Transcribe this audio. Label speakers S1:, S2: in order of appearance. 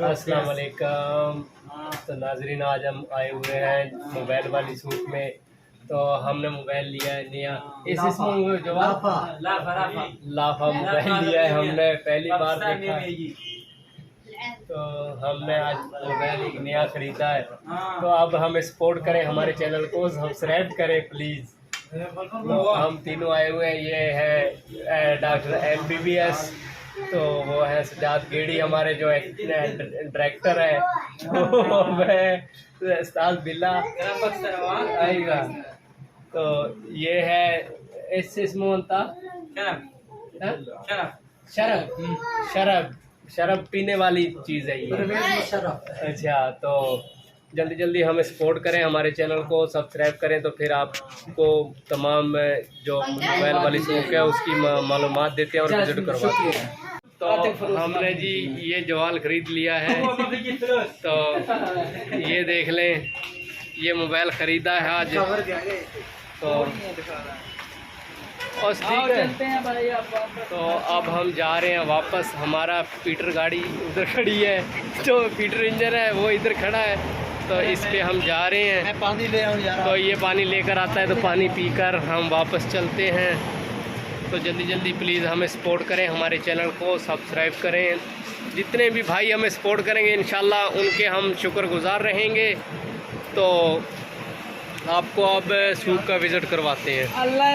S1: अस्सलाम वालेकुम। तो नाजरीन, आज हम आए हुए हैं मोबाइल वाली सूक में। तो हमने मोबाइल लिया है नया, जो लाफा मोबाइल लिया है हमने, पहली बार देखा। तो हमने आज मोबाइल एक नया ख़रीदा है। तो अब हम सपोर्ट करें, हमारे चैनल को सब्सक्राइब करें प्लीज़। तो हम तीनों आए हुए हैं, ये है डॉक्टर MBBS, तो वो है सजाद गेड़ी हमारे जो डायरेक्टर है, तो मैं उस्ताद बिल्ला आएगा। तो ये है शराब पीने वाली चीज़ है ये। अच्छा, तो जल्दी जल्दी हमें सपोर्ट करें, हमारे चैनल को सब्सक्राइब करें, तो फिर आपको तमाम जो मोबाइल वाली शौक है उसकी मालूमात देते हैं और विजिट करवाते हैं। तो हमने जी ये जवाल ख़रीद लिया है। तो ये देख लें, ये मोबाइल ख़रीदा है आज। तो बस ठीक है। तो अब हम जा रहे हैं वापस। हमारा पीटर गाड़ी उधर खड़ी है, जो पीटर इंजन है वो इधर खड़ा है, तो इस पे हम जा रहे हैं। मैं पानी ले आऊँ। तो ये पानी लेकर आता है, तो पानी पीकर हम वापस चलते हैं। तो जल्दी जल्दी प्लीज़ हमें सपोर्ट करें, हमारे चैनल को सब्सक्राइब करें। जितने भी भाई हमें सपोर्ट करेंगे इंशाल्लाह उनके हम शुक्रगुजार रहेंगे। तो आपको अब सूक का विज़िट करवाते हैं। अल्लाह